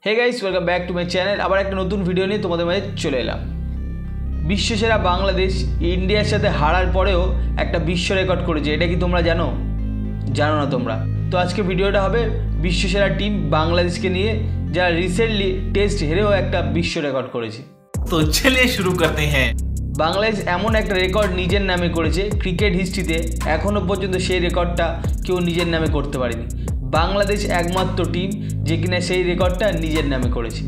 Hey guys welcome back to my channel आबार एक नतून भिडियो निये तोमादेर माझे चले एलाम। विश्वसेरा बांग्लादेश इंडियार साथे हारार परेও একটা বিশ্ব রেকর্ড করেছে। এটা কি তোমরা জানো? জানো না তোমরা? তো আজকে ভিডিওটা হবে বিশ্বসেরা টিম বাংলাদেশকে নিয়ে, যারা রিসেন্টলি টেস্ট হেরেও একটা বিশ্ব রেকর্ড করেছে। তো চলিয়ে শুরু করতে হ্যাঁ। বাংলাদেশ এমন একটা রেকর্ড নিজের নামে করেছে ক্রিকেট হিস্ট্রিতে, এখনও পর্যন্ত সেই রেকর্ডটা কেউ নিজের নামে করতে পারেনি। বাংলাদেশ একমাত্র টিম যে কিনা সেই রেকর্ডটা নিজের নামে করেছে।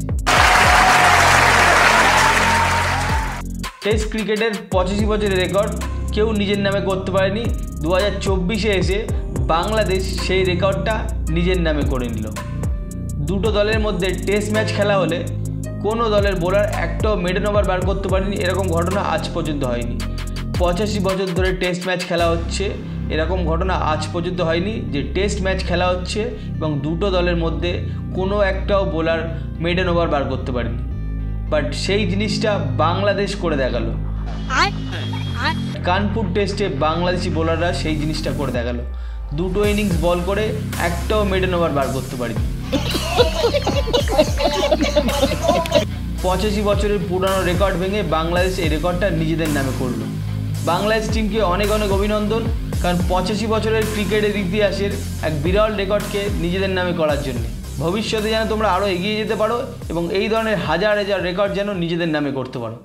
টেস্ট ক্রিকেটের 85 বছরের রেকর্ড কেউ নিজের নামে করতে পারেনি। 2024-এ এসে বাংলাদেশ সেই রেকর্ডটা নিজের নামে করে নিল। দুটো দলের মধ্যে টেস্ট ম্যাচ খেলা হলে কোনো দলের বোলার একটাও মেডেন ওভার বার করতে পারেনি, এরকম ঘটনা আজ পর্যন্ত হয়নি। 85 বছর ধরে টেস্ট ম্যাচ খেলা হচ্ছে, এরকম ঘটনা আজ পর্যন্ত হয়নি যে টেস্ট ম্যাচ খেলা হচ্ছে এবং দুটো দলের মধ্যে কোনো একটাও বোলার মেডেন ওভার বার করতে পারেনি। বাট সেই জিনিসটা বাংলাদেশ করে দেখালো। কানপুর টেস্টে বাংলাদেশি বোলাররা সেই জিনিসটা করে দেখালো। দুটো ইনিংস বল করে একটাও মেডেন ওভার বার করতে পারেনি। 85 বছরের পুরানো রেকর্ড ভেঙে বাংলাদেশ এই রেকর্ডটা নিজেদের নামে করলো। বাংলাদেশ টিমকে অনেক অনেক অভিনন্দন, কারণ 85 বছরের ক্রিকেটের ইতিহাসের এক বিরল রেকর্ডকে নিজেদের নামে করার জন্য। ভবিষ্যতে যেন তোমরা আরও এগিয়ে যেতে পারো এবং এই ধরনের হাজার হাজার রেকর্ড যেন নিজেদের নামে করতে পারো।